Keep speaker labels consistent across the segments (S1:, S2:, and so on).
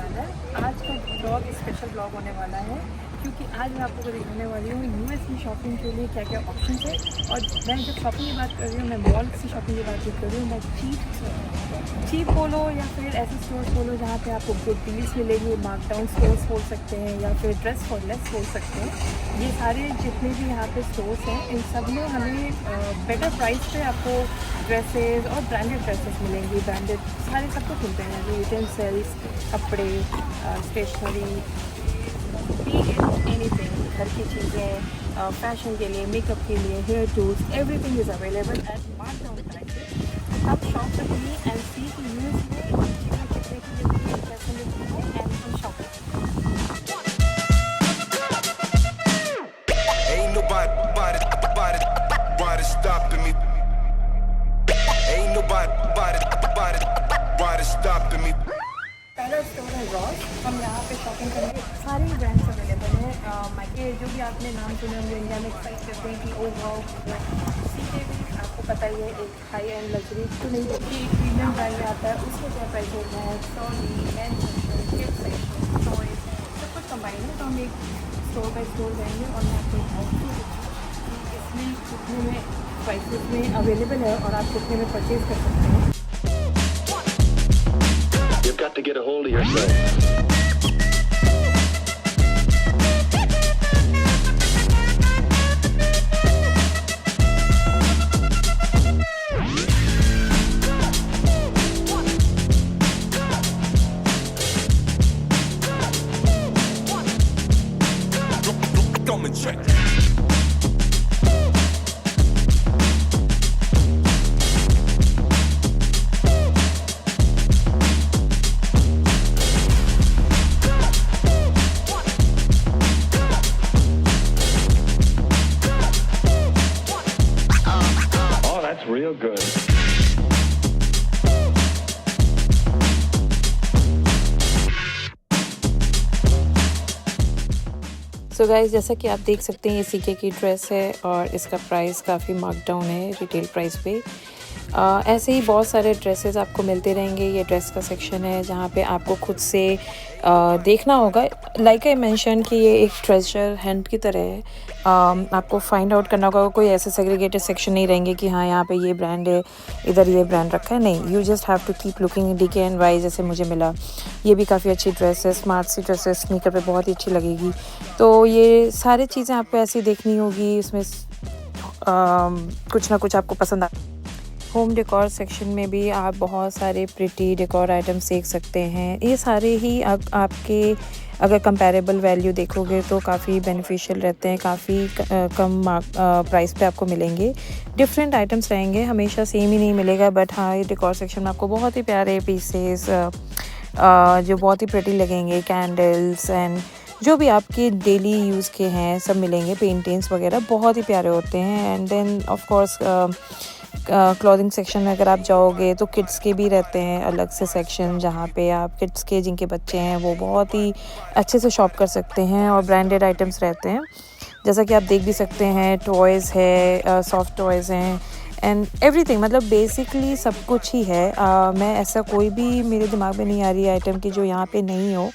S1: वाला है। आज का ब्लॉग स्पेशल ब्लॉग होने वाला है क्योंकि आज मैं आपको दिखाने वाली हूँ यूएस में शॉपिंग के लिए क्या क्या ऑप्शन है। और मैं जब शॉपिंग की बात कर रही हूँ, मैं मॉल से शॉपिंग की बात नहीं कर रही हूँ, मैं चीप बोलो या फिर ऐसे स्टोर्स बोलो जहाँ पे आपको गुड डील्स मिलेंगे, मार्कडाउन स्टोर्स बोल सकते हैं या फिर ड्रेस फॉर लेस बोल सकते हैं। ये सारे जितने भी यहाँ पे स्टोर्स हैं इन सब में हमें बेटर प्राइस पे आपको ड्रेसेस और ब्रांडेड ड्रेसेस मिलेंगी। ब्रांडेड सारे सब कुछ मिलते हैं, यूटेंसिल्स, कपड़े, स्टेशनरी, एनीथिंग, घर की चीज़ें, फैशन के लिए, मेकअप के लिए, hair tools, everything is available at markdown prices. आप शॉप पे घूमिए एंड सी कि यूएस में चीज़ें कितने की मिलती है, कैसे मिलती है and shop.
S2: Ain't nobody stopping me. Ain't nobody stopping me.
S1: पहला स्टोर है रॉस। हम यहाँ पे शॉपिंग करेंगे, सारे ब्रांड्स अवेलेबल हैं। माइके जो भी आपने नाम सुने होंगे इंडिया में एक्सपेक्ट करते हैं कि ओ वाओ, सीधे भी आपको पता ही है एक हाई एंड लग्जरी तो नहीं होती, एक प्रीमियम ब्रांड में आता है, उसके क्या प्राइस हैं, trolley, main section, kids section, toys, सब कुछ कंबाइन है। तो हम एक स्टोर बाई स्टोर जाएंगे और मैं आपको इसमें कितने में प्राइसेस में अवेलेबल है और आप कितने में परचेज़ कर सकते हैं।
S3: You've got to get a hold of yourself.
S2: Come and check.
S3: Oh, that's real good.
S4: So guys, जैसा कि आप देख सकते हैं ये सीके की ड्रेस है और इसका प्राइस काफ़ी मार्कडाउन है रिटेल प्राइस पे। ऐसे ही बहुत सारे ड्रेसेस आपको मिलते रहेंगे। ये ड्रेस का सेक्शन है जहाँ पे आपको खुद से देखना होगा। लाइक आई मेंशन कि ये एक ट्रेजर हंट की तरह है। आपको फाइंड आउट करना होगा। कोई ऐसे सेग्रीगेटेड सेक्शन नहीं रहेंगे कि हाँ यहाँ पे ये ब्रांड है, इधर ये ब्रांड रखा है। नहीं, you just have to keep looking DKNY जैसे मुझे मिला। ये भी काफ़ी अच्छी ड्रेस है, स्मार्ट सी ड्रेस है, स्नीकर पे बहुत ही अच्छी लगेगी। तो ये सारी चीज़ें आपको ऐसी देखनी होगी, इसमें कुछ ना कुछ आपको पसंद आ। होम डेकोर सेक्शन में भी आप बहुत सारे प्रिटी डेकोर आइटम्स देख सकते हैं। ये सारे ही आपके अगर कंपैरेबल वैल्यू देखोगे तो काफ़ी बेनिफिशियल रहते हैं, काफ़ी कम प्राइस पे आपको मिलेंगे। डिफरेंट आइटम्स रहेंगे, हमेशा सेम ही नहीं मिलेगा। बट हाँ, ये डेकोर सेक्शन में आपको बहुत ही प्यारे पीसेस जो बहुत ही प्रिटी लगेंगे, कैंडल्स एंड जो भी आपके डेली यूज़ के हैं सब मिलेंगे। पेंटिंग्स वगैरह बहुत ही प्यारे होते हैं। And then of course clothing section में अगर आप जाओगे तो किड्स के भी रहते हैं अलग से सेक्शन, जहाँ पे आप किड्स के जिनके बच्चे हैं वो बहुत ही अच्छे से शॉप कर सकते हैं और ब्रांडेड आइटम्स रहते हैं। जैसा कि आप देख भी सकते हैं, टॉयज़ है, सॉफ्ट टॉयज़ हैं एंड एवरीथिंग, मतलब बेसिकली सब कुछ ही है। मैं ऐसा कोई भी मेरे दिमाग में नहीं आ रही आइटम की जो यहाँ पे नहीं हो।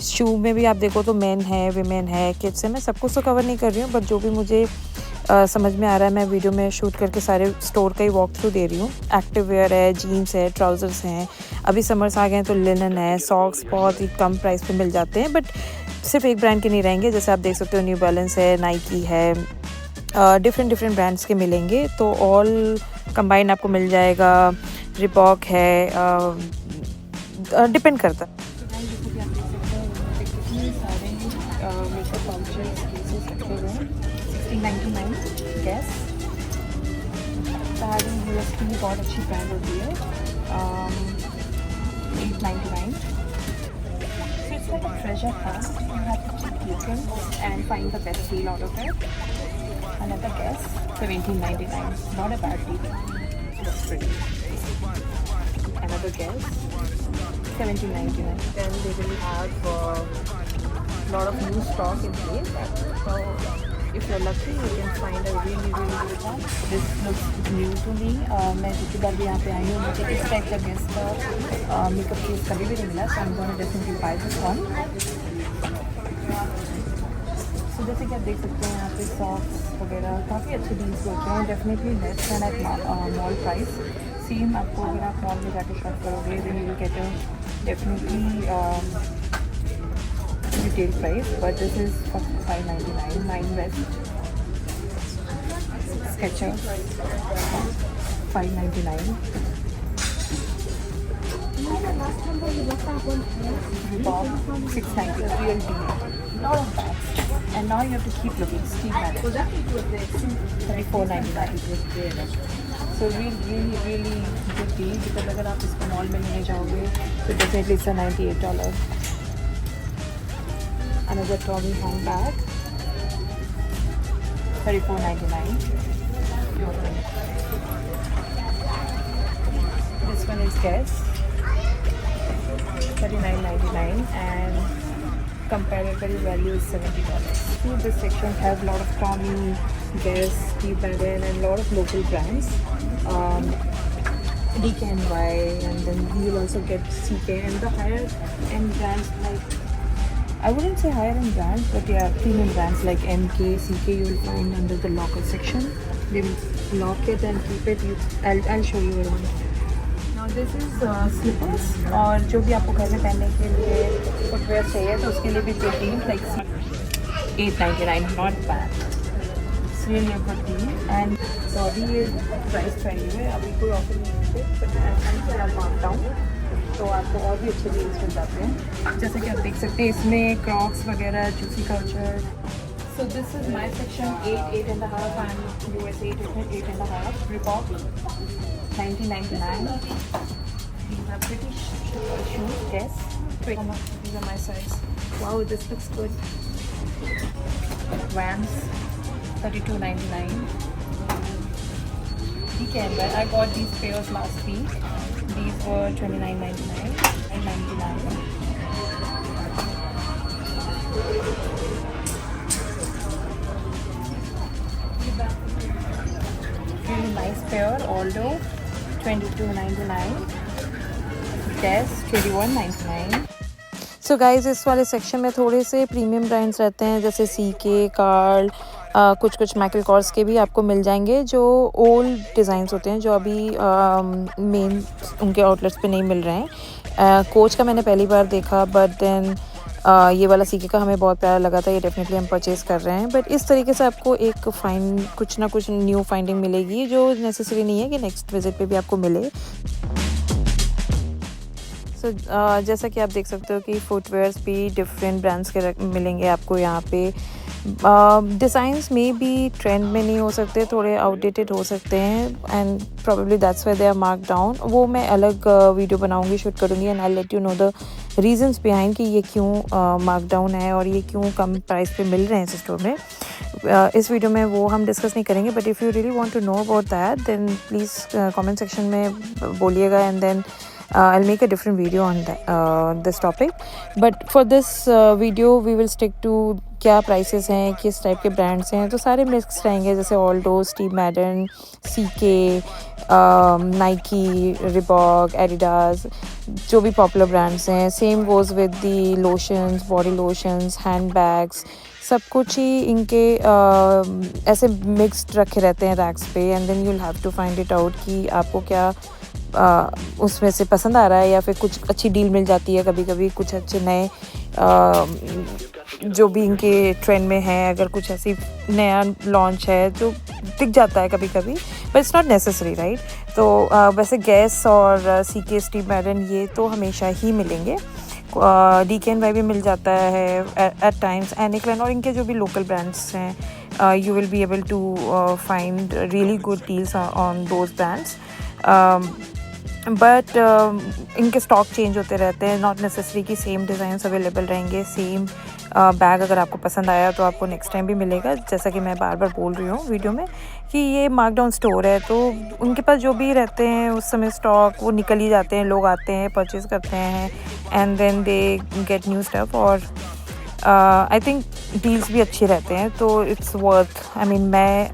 S4: शू में भी आप देखो तो मेन है, विमेन है, किड्स है। मैं सब कुछ तो कवर नहीं कर रही हूँ, बट जो भी मुझे समझ में आ रहा है मैं वीडियो में शूट करके सारे स्टोर का ही वॉक थ्रू दे रही हूँ। एक्टिव वेयर है, जीन्स है, ट्राउज़र्स हैं। अभी समर्स आ गए हैं तो लिनन है, सॉक्स बहुत ही कम प्राइस पे मिल जाते हैं। बट सिर्फ एक ब्रांड के नहीं रहेंगे, जैसे आप देख सकते हो न्यू बैलेंस है, नाइकी है, डिफरेंट ब्रांड्स के मिलेंगे। तो ऑल कंबाइन आपको मिल जाएगा। रिबॉक है, डिपेंड करता है।
S1: गैस सारी यूएस की बहुत अच्छी ब्रांड होती है। $8.99। So it's like a treasure hunt. You have to keep looking and find the best deal out of it. Another guess, $17.99. Not a bad deal. Looks pretty. Another guess, $17.99. Then they will have a lot of new stock in place. So if you're lucky you can find a really good one. This looks new to me. मैं जितनी बार भी यहाँ पे आई हूँ मुझे इस type का guess का मेकअप केस कभी भी नहीं मिला, so I'm going to definitely buy this one. So जैसे कि आप देख सकते हैं यहाँ पे सॉक्स वगैरह काफ़ी अच्छे डील्स होते हैं, definitely less than at mall price. Same आपको अगर आप मॉल में जाके शॉप करोगे then you will get a definitely retail price, but this is for $5.99. 9 West Skechers $5.99. Reebok $6.90. Real deal. Lot of bags. And now you have to keep looking. Steve Madden $34.99. So really good deal, because अगर आप इसको mall में लेने जाओगे तो definitely it's a $98. Another Tommy handbag $34.99. This one is Guess $39.99 and comparable value is $70. So this section has a lot of Tommy, Guess, Steve Madden and a lot of local brands. DKNY, and then you will also get CK and the higher end brands like, I wouldn't say higher end brands, but yeah, premium brands like MK, CK you will find under the locker section. They will lock it and keep it. I'll show you around. Now this is slippers, और जो भी आपको घर में पहनने के लिए footwear चाहिए तो उसके लिए भी good deal, like $8.99, not bad. It's really a good deal. And so अभी ये प्राइस ट्रेंड है, अभी कोई ऑफर नहीं है, बट थोड़ा मार्क डाउन तो आपको और भी अच्छे डील्स मिल जाते हैं. जैसे कि आप देख सकते हैं इसमें क्रॉक्स वगैरह, juicy culture. So this is my section, 8.5 and USA 8.5. Reebok $19.99. These are pretty shoes. Guess. These are my size. Wow, this looks good. Vans $32.99. DKNY. I got these pairs last week. These were $29.99 and $99. Really nice pair, although $22.99. Guess $21.99.
S4: So guys इस वाले section में थोड़े से premium brands रहते हैं, जैसे CK, Karl, कुछ Michael course के भी आपको मिल जाएंगे, जो ओल्ड डिज़ाइंस होते हैं जो अभी मेन उनके आउटलेट्स पे नहीं मिल रहे हैं. कोच का मैंने पहली बार देखा, बट देन ये वाला CK का हमें बहुत प्यारा लगा था, ये डेफिनेटली हम परचेज़ कर रहे हैं. बट इस तरीके से आपको एक कुछ ना कुछ न्यू फाइंडिंग मिलेगी, जो नेसेसरी नहीं है कि नेक्स्ट विजिट पे भी आपको मिले. सो जैसा कि आप देख सकते हो कि फुटवेयर्स भी डिफरेंट ब्रांड्स के मिलेंगे आपको यहाँ पे. डिज़ाइंस में भी ट्रेंड में नहीं हो सकते, थोड़े आउटडेटेड हो सकते हैं, and probably that's why they are mark down. वो मैं अलग वीडियो बनाऊंगी, शूट करूंगी, and I let you know the reasons behind कि ये क्यों मार्क डाउन है और ये क्यों कम प्राइस पे मिल रहे हैं इस स्टोर में. इस वीडियो में वो हम डिस्कस नहीं करेंगे, but if you really want to know about that then please comment section में बोलिएगा, and then I'll make a different video on this topic. But for this video we will stick to क्या prices हैं, किस type के brands हैं. तो सारे mix रहेंगे, जैसे ऑल्डो, Steve मैडन, CK, Nike, Reebok, Adidas, जो भी पॉपुलर ब्रांड्स हैं. Same goes with the lotions, body lotions, hand bags, सब कुछ ही इनके ऐसे मिक्सड रखे रहते हैं रैक्स पे, and then you will have to find it out कि आपको क्या उसमें से पसंद आ रहा है, या फिर कुछ अच्छी डील मिल जाती है. कभी कभी कुछ अच्छे नए जो भी इनके ट्रेंड में है, अगर कुछ ऐसी नया लॉन्च है जो दिख जाता है कभी कभी, but it's not necessary, right. तो वैसे गैस और CK, स्टीव मैडन ये तो हमेशा ही मिलेंगे. DKNY भी मिल जाता है एट टाइम्स, एनिक्लेन, और इनके जो भी लोकल ब्रांड्स हैं you will be able to find really good deals on those brands. But इनके स्टॉक चेंज होते रहते हैं, नॉट नेसेसरी कि सेम डिज़ाइंस अवेलेबल रहेंगे. सेम बैग अगर आपको पसंद आया तो आपको नेक्स्ट टाइम भी मिलेगा. जैसा कि मैं बार बार बोल रही हूँ वीडियो में कि ये मार्कडाउन स्टोर है, तो उनके पास जो भी रहते हैं उस समय स्टॉक वो निकल ही जाते हैं. लोग आते हैं, परचेज़ करते हैं, and then they get new stuff. और आई थिंक डील्स भी अच्छे रहते हैं, तो इट्स वर्थ, आई मीन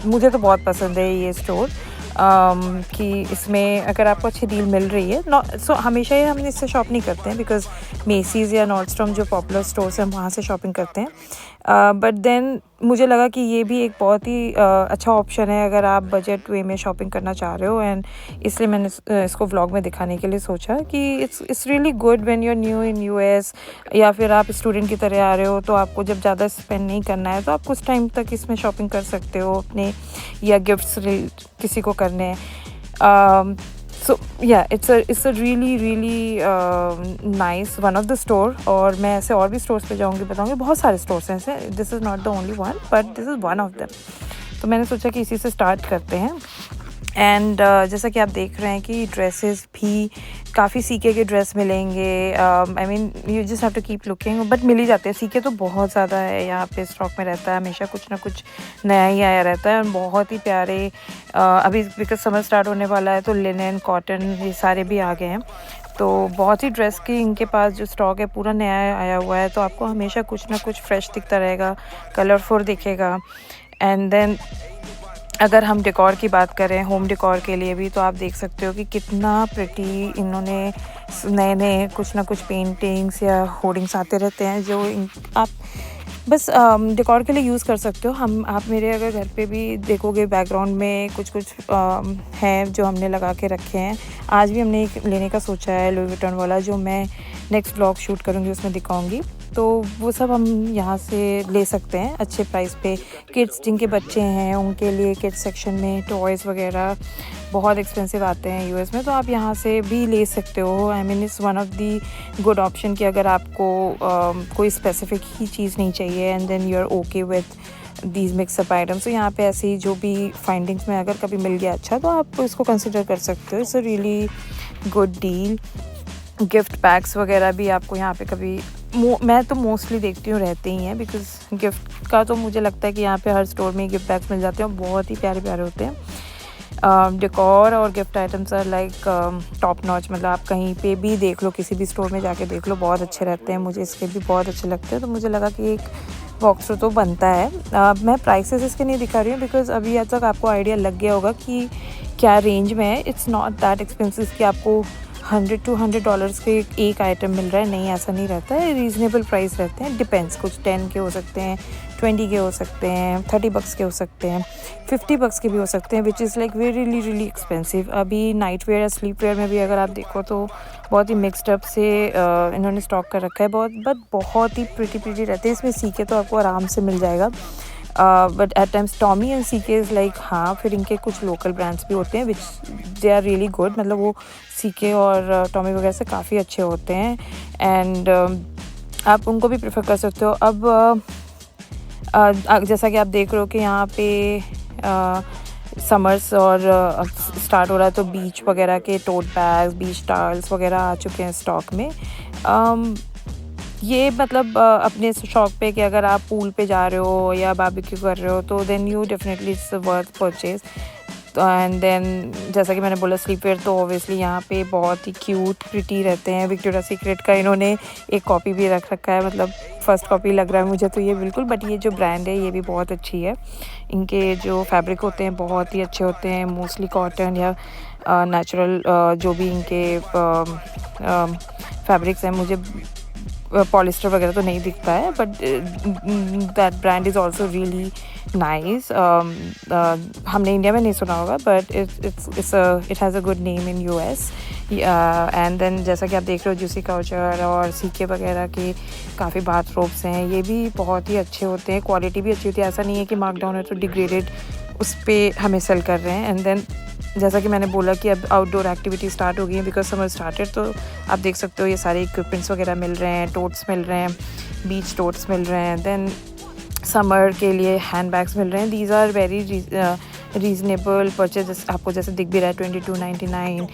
S4: मुझे तो बहुत पसंद है ये स्टोर। कि इसमें अगर आपको अच्छी डील मिल रही है, सो हमेशा ही हम इससे शॉप नहीं करते हैं बिकॉज मेसीज़ या नॉर्डस्ट्रॉम जो पॉपुलर स्टोर्स हैं हम वहाँ से शॉपिंग करते हैं, बट देन मुझे लगा कि ये भी एक बहुत ही अच्छा ऑप्शन है अगर आप बजट वे में शॉपिंग करना चाह रहे हो, एंड इसलिए मैंने इसको व्लॉग में दिखाने के लिए सोचा कि it's really good when you are new in US, या फिर आप स्टूडेंट की तरह आ रहे हो तो आपको जब ज़्यादा स्पेंड नहीं करना है तो आप कुछ टाइम तक इसमें शॉपिंग कर सकते हो अपने, या गिफ्ट्स किसी को करने हैं। सो या it's a really nice one of the store, और मैं ऐसे और भी स्टोर्स पे जाऊँगी, बताऊँगी, बहुत सारे स्टोर्स हैं ऐसे, this is not the only one but this is one of them. तो मैंने सोचा कि इसी से स्टार्ट करते हैं। एंड जैसा कि आप देख रहे हैं कि ड्रेसेस भी काफ़ी सीके के ड्रेस मिलेंगे, I mean you just have to keep looking, but मिल ही जाते हैं। सीके तो बहुत ज़्यादा है यहाँ पे, स्टॉक में रहता है हमेशा, कुछ ना कुछ नया ही आया रहता है, बहुत ही प्यारे। अभी बिकॉज समर स्टार्ट होने वाला है तो लिनन, कॉटन, ये सारे भी आ गए हैं, तो बहुत ही ड्रेस की इनके पास जो स्टॉक है पूरा नया आया हुआ है, तो आपको हमेशा कुछ ना कुछ फ्रेश दिखता रहेगा, कलरफुल दिखेगा। एंड देन अगर हम डेकोर की बात करें, होम डेकोर के लिए भी, तो आप देख सकते हो कि कितना प्रिटी इन्होंने नए नए कुछ ना कुछ पेंटिंग्स या होर्डिंग्स आते रहते हैं जो आप बस डेकोर के लिए यूज़ कर सकते हो। आप मेरे अगर घर पे भी देखोगे बैकग्राउंड में कुछ हैं जो हमने लगा के रखे हैं। आज भी हमने एक लेने का सोचा है लुई विटन वाला, जो मैं नेक्स्ट व्लॉग शूट करूँगी उसमें दिखाऊंगी, तो वो सब हम यहाँ से ले सकते हैं अच्छे प्राइस पे। किड्स जिनके बच्चे हैं उनके लिए किड्स सेक्शन में टॉयज़ वगैरह बहुत एक्सपेंसिव आते हैं यूएस में, तो आप यहाँ से भी ले सकते हो। I mean it's one of the good option कि अगर आपको कोई स्पेसिफिक ही चीज़ नहीं चाहिए and then you are okay with these mix up items, तो यहाँ पे ऐसी जो भी फाइंडिंग्स में अगर कभी मिल गया अच्छा तो आप इसको कंसिडर कर सकते हो। It's a really good deal. Gift PACS वगैरह भी आपको यहाँ पे कभी मैं तो मोस्टली देखती हूँ रहते ही हैं, बिकॉज गिफ्ट का तो मुझे लगता है कि यहाँ पे हर स्टोर में गिफ्ट पैक्स मिल जाते हैं, बहुत ही प्यारे प्यारे होते हैं। डेकोर और gift items are like top notch, मतलब आप कहीं पे भी देख लो, किसी भी स्टोर में जाके देख लो, बहुत अच्छे रहते हैं। मुझे इसके भी बहुत अच्छे लगते हैं, तो मुझे लगा कि एक बॉक्स तो बनता है। मैं प्राइसेस इसके नहीं दिखा रही हूँ बिकॉज अभी आज तक आपको आइडिया लग गया होगा कि क्या रेंज में है। इट्स नॉट दैट एक्सपेंसिव कि आपको $100 के एक आइटम मिल रहा है, नहीं, ऐसा नहीं रहता है। रीज़नेबल प्राइस रहते हैं, डिपेंड्स, कुछ 10 के हो सकते हैं, 20 के हो सकते हैं, $30 के हो सकते हैं, $50 के भी हो सकते हैं, which is like really expensive. अभी नाइट वेयर या स्लीप वेयर में भी अगर आप देखो तो बहुत ही मिक्सड अप से इन्होंने स्टॉक कर रखा है, बहुत ही प्रिटी रहते हैं। इसमें सीके तो आपको आराम से मिल जाएगा, but at times Tommy and CK is like, हाँ, फिर इनके कुछ लोकल ब्रांड्स भी होते हैं which they are really good, मतलब वो सीके और टॉमी वगैरह से काफ़ी अच्छे होते हैं, एंड आप उनको भी प्रेफर कर सकते हो। अब जैसा कि आप देख रहे हो कि यहाँ पे समर्स और स्टार्ट हो रहा है, तो बीच वगैरह के टोट बैग्स, बीच टॉवल्स वगैरह आ चुके हैं स्टॉक में। ये मतलब अपने शौक पे कि अगर आप पूल पे जा रहे हो या बारबेक्यू कर रहे हो तो then you definitely it's worth purchase. तो एंड देन जैसा कि मैंने बोला स्लीप वेयर, तो ऑब्वियसली यहाँ पे बहुत ही क्यूट प्रिटी रहते हैं। विक्टोरिया सीक्रेट का इन्होंने एक कॉपी भी रख रखा है, मतलब फर्स्ट कॉपी लग रहा है मुझे तो ये बिल्कुल, बट ये जो ब्रांड है ये भी बहुत अच्छी है। इनके जो फैब्रिक होते हैं बहुत ही अच्छे होते हैं, मोस्टली कॉटन या नेचुरल जो भी इनके फैब्रिक्स हैं। मुझे पॉलिस्टर वगैरह तो नहीं दिखता है, but that brand is also really nice. हमने इंडिया में नहीं सुना होगा, but it has a good name in US। And then जैसा कि आप देख रहे हो जूसी काउचर और सीके वगैरह के काफ़ी बाथरोब्स हैं, ये भी बहुत ही अच्छे होते हैं, क्वालिटी भी अच्छी होती है। ऐसा नहीं है कि मार्कडाउन है तो डिग्रेडेड उस पर हमें सेल कर रहे हैं। एंड देन जैसा कि मैंने बोला कि अब आउटडोर एक्टिविटी स्टार्ट हो गई है बिकॉज समर स्टार्टेड, तो आप देख सकते हो ये सारे इक्विपमेंट्स वगैरह मिल रहे हैं, टोट्स मिल रहे हैं, बीच टोट्स मिल रहे हैं, देन समर के लिए हैंड बैग्स मिल रहे हैं। These are very reasonable purchase, आपको जैसे दिख भी रहा है $22.99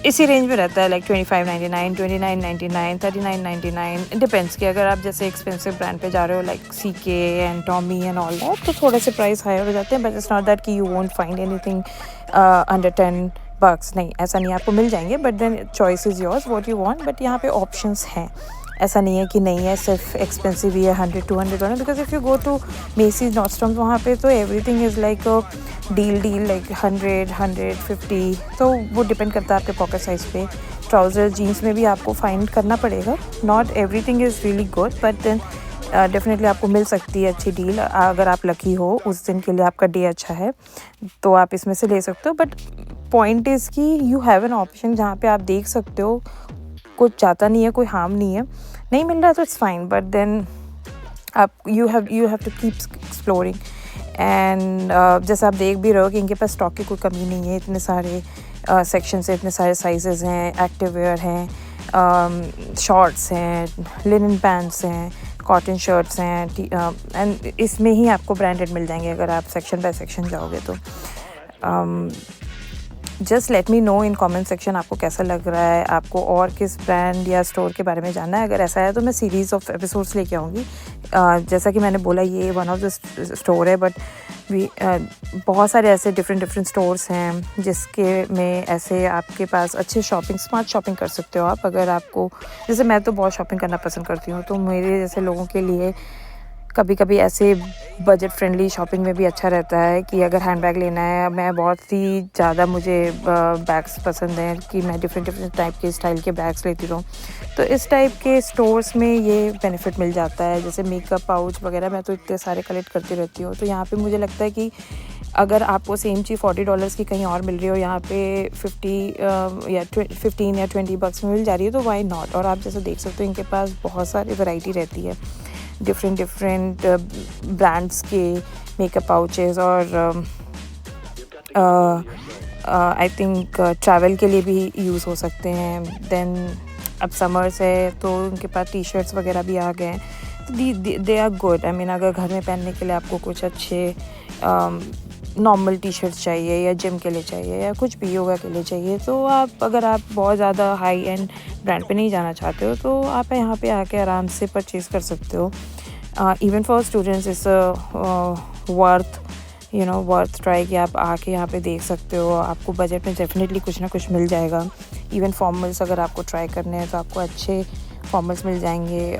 S4: इसी रेंज में रहता है, लाइक $25.99, $29.99, $39.99, डिपेंड्स कि अगर आप जैसे एक्सपेंसिव ब्रांड पे जा रहे हो like CK and Tommy and all that, तो थोड़े से प्राइस हायर हो जाते हैं, बट इट्स नॉट दैट कि you won't find anything under $10, नहीं, ऐसा नहीं, आपको मिल जाएंगे, but then choice is yours what you want, but यहाँ पे ऑप्शंस हैं। ऐसा नहीं है कि नहीं है, सिर्फ एक्सपेंसिव ही है 100-200 because if you go to Macy's Nordstrom वहाँ पे तो everything is like deal like 100-150, तो वो डिपेंड करता है आपके पॉकेट साइज़ पे। ट्राउज़र जीन्स में भी आपको फाइंड करना पड़ेगा, not everything is really good but then definitely आपको मिल सकती है अच्छी डील। अगर आप लकी हो, उस दिन के लिए आपका डे अच्छा है तो आप इसमें से ले सकते हो। बट पॉइंट इज़ कि यू हैव एन ऑप्शन जहाँ पे आप देख सकते हो, कुछ जाता नहीं है, कोई हार्म नहीं है, नहीं मिल रहा तो इट्स फाइन बट देन आप you have to keep exploring. And जैसे आप देख भी रहे हो कि इनके पास स्टॉक की कोई कमी नहीं है, इतने सारे सेक्शन से इतने सारे साइजेस हैं, एक्टिव वेयर हैं, शॉर्ट्स हैं, लिनन पैंट्स हैं, कॉटन शर्ट्स हैं, एंड इसमें ही आपको ब्रांडेड मिल जाएंगे अगर आप सेक्शन बाय सेक्शन जाओगे तो। Just let me know in comment section आपको कैसा लग रहा है, आपको और किस ब्रांड या स्टोर के बारे में जानना है। अगर ऐसा है तो मैं सीरीज़ ऑफ एपिसोड्स लेके आऊँगी। जैसा कि मैंने बोला ये वन ऑफ द स्टोर है बट बहुत सारे ऐसे डिफरेंट स्टोर्स हैं जिसके में ऐसे आपके पास अच्छे स्मार्ट शॉपिंग कर सकते हो आप। अगर आपको, जैसे मैं तो बहुत शॉपिंग करना पसंद करती हूँ, तो मेरे जैसे लोगों के लिए कभी कभी ऐसे बजट फ्रेंडली शॉपिंग में भी अच्छा रहता है कि अगर हैंडबैग लेना है, मैं बहुत ही ज़्यादा मुझे बैग्स पसंद हैं कि मैं डिफरेंट टाइप के स्टाइल के बैग्स लेती रहूँ, तो इस टाइप के स्टोर्स में ये बेनिफिट मिल जाता है। जैसे मेकअप पाउच वगैरह मैं तो इतने सारे कलेक्ट करती रहती हूँ, तो यहाँ पे मुझे लगता है कि अगर आपको सेम चीज़ $40 की कहीं और मिल रही हो, यहाँ पे 15 या 20 bucks में मिल जा रही है, तो वाई नॉट। और आप जैसे देख सकते हो इनके पास बहुत सारी वैरायटी रहती है, डिफरेंट ब्रांड्स के मेकअप पाउचेस, और आई थिंक ट्रैवल के लिए भी यूज़ हो सकते हैं। देन अब समर्स है तो उनके पास टी शर्ट्स वगैरह भी आ गए हैं, they are good. I mean अगर घर में पहनने के लिए आपको कुछ अच्छे नॉर्मल टी शर्ट्स चाहिए या जिम के लिए चाहिए या कुछ भी योगा के लिए चाहिए, तो अगर आप बहुत ज़्यादा हाई एंड ब्रांड पे नहीं जाना चाहते हो तो आप यहाँ पे आके आराम से परचेज़ कर सकते हो। Even for students it's worth try कि आप आके यहाँ पे देख सकते हो। आपको बजट में डेफिनेटली कुछ ना कुछ मिल जाएगा। इवन फॉर्मल्स अगर आपको ट्राई करने हैं तो आपको अच्छे फॉर्मल्स मिल जाएंगे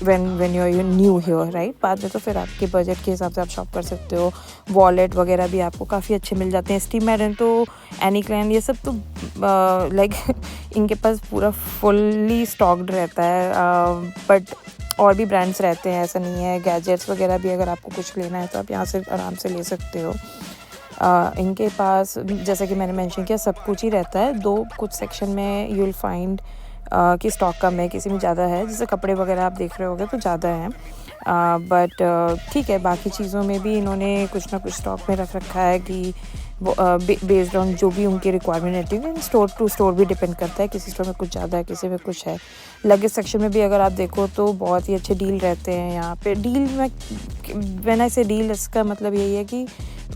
S4: when you are new here, right. बाद में तो फिर आपके बजट के हिसाब से आप शॉप कर सकते हो। वॉलेट वगैरह भी आपको काफ़ी अच्छे मिल जाते हैं। स्टीव मैडन तो एनी क्लैन ये सब तो लाइक इनके पास पूरा फुल्ली स्टॉक्ड रहता है, बट और भी ब्रांड्स रहते हैं, ऐसा नहीं है। गैजेट्स वगैरह भी अगर आपको कुछ लेना है तो आप यहाँ से आराम से ले सकते हो। इनके पास जैसा कि मैंने मेंशन किया सब कुछ ही रहता है। कुछ सेक्शन में यू विल फाइंड कि स्टॉक कम है, किसी में ज़्यादा है। जैसे कपड़े वगैरह आप देख रहे होगे तो ज़्यादा है, बट ठीक है, बाकी चीज़ों में भी इन्होंने कुछ ना कुछ स्टॉक में रख रखा है कि वो बेस्ड ऑन जो भी उनकी रिक्वायरमेंट रहती है। स्टोर टू स्टोर भी डिपेंड करता है, किसी स्टोर में कुछ ज़्यादा है, किसी में कुछ है। लगेज सेक्शन में भी अगर आप देखो तो बहुत ही अच्छे डील रहते हैं यहाँ पे। डील में व्हेन आई से डील, इसका मतलब यही है कि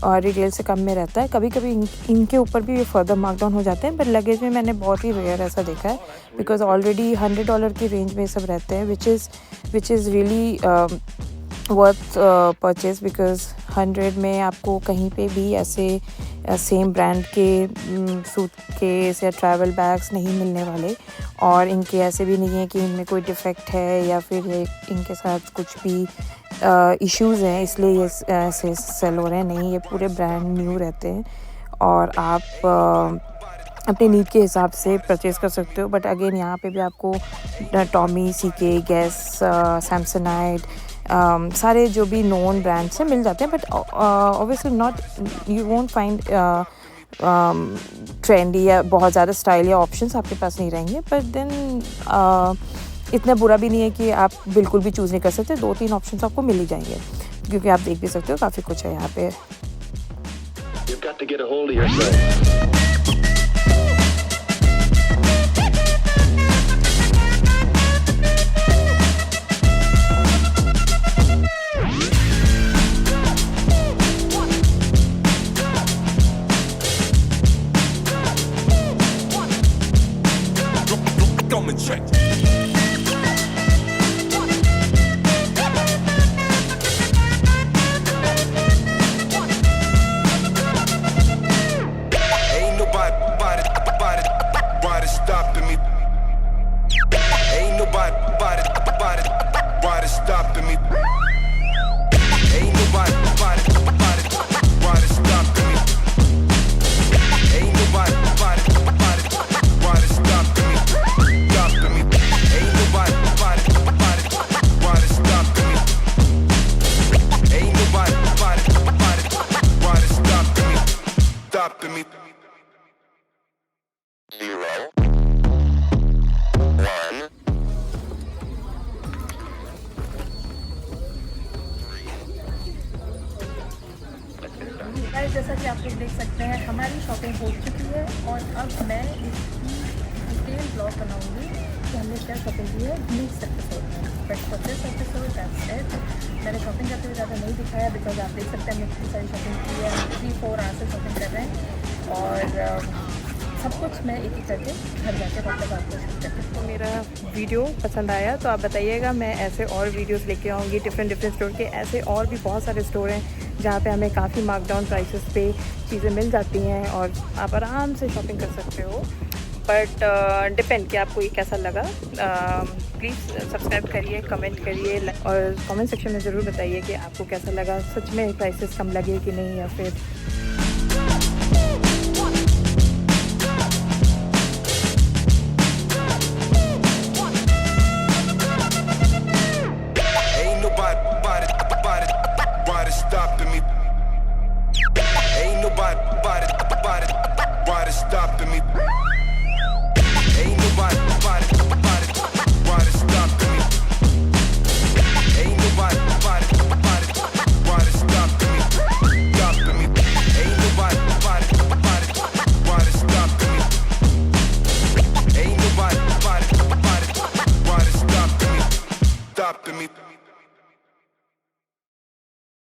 S4: रिटेल से कम में रहता है। कभी कभी इनके ऊपर भी ये फर्दर मार्कडाउन हो जाते हैं, बट लगेज में मैंने बहुत ही रेयर ऐसा देखा है, बिकॉज ऑलरेडी $100 की रेंज में सब रहते हैं, which is really worth purchase, because 100 में आपको कहीं पे भी ऐसे सेम ब्रांड के सूटकेस या ट्रैवल बैग्स नहीं मिलने वाले। और इनके ऐसे भी नहीं है कि इनमें कोई डिफेक्ट है या फिर इनके साथ कुछ भी इश्यूज़ हैं इसलिए ये ऐसे सेल हो रहे हैं। नहीं, ये पूरे ब्रांड न्यू रहते हैं और आप अपने नीड के हिसाब से परचेज़ कर सकते हो। बट अगेन यहाँ पे भी आपको टॉमी, CK, Guess, सैमसोनाइट, सारे जो भी नोन ब्रांड्स हैं मिल जाते हैं। But obviously not, you won't find trendy या बहुत ज़्यादा स्टाइल या ऑप्शंस आपके पास नहीं रहेंगे। बट देन इतना बुरा भी नहीं है कि आप बिल्कुल भी चूज़ नहीं कर सकते। 2-3 ऑप्शंस आपको मिल ही जाएंगे, क्योंकि आप देख भी सकते हो काफ़ी कुछ है यहाँ पे।
S3: You've got to get a hold of yourself.
S2: Come and check. Ain't nobody stopping me. Ain't nobody
S1: कि आप लोग देख सकते हैं हमारी शॉपिंग हो चुकी है और अब मैं इसकी डिटेल ब्लॉग बनाऊंगी कि हमने क्या शॉपिंग की है नेक्स्ट एपिसोड में। But for this episode that's it. मैंने शॉपिंग करते हुए ज़्यादा नहीं दिखाया बिकॉज आप देख सकते हैं हमने कितनी सारी शॉपिंग की है, 3-4 आवर्स से शॉपिंग कर रहे हैं और सब कुछ मैं एक एक करके घर जाके वापस आपको शूट करके।
S4: तो मेरा वीडियो पसंद आया तो आप बताइएगा, मैं ऐसे और वीडियोस लेके आऊँगी डिफरेंट स्टोर के। ऐसे और भी बहुत सारे स्टोर हैं जहाँ पे हमें काफ़ी मार्कडाउन प्राइसेस पे चीज़ें मिल जाती हैं और आप आराम से शॉपिंग कर सकते हो। बट डिपेंड कि आपको ये कैसा लगा। प्लीज़ सब्सक्राइब करिए, कमेंट करिए और कमेंट सेक्शन में ज़रूर बताइए कि आपको कैसा लगा, सच में प्राइसेस कम लगे कि नहीं या फिर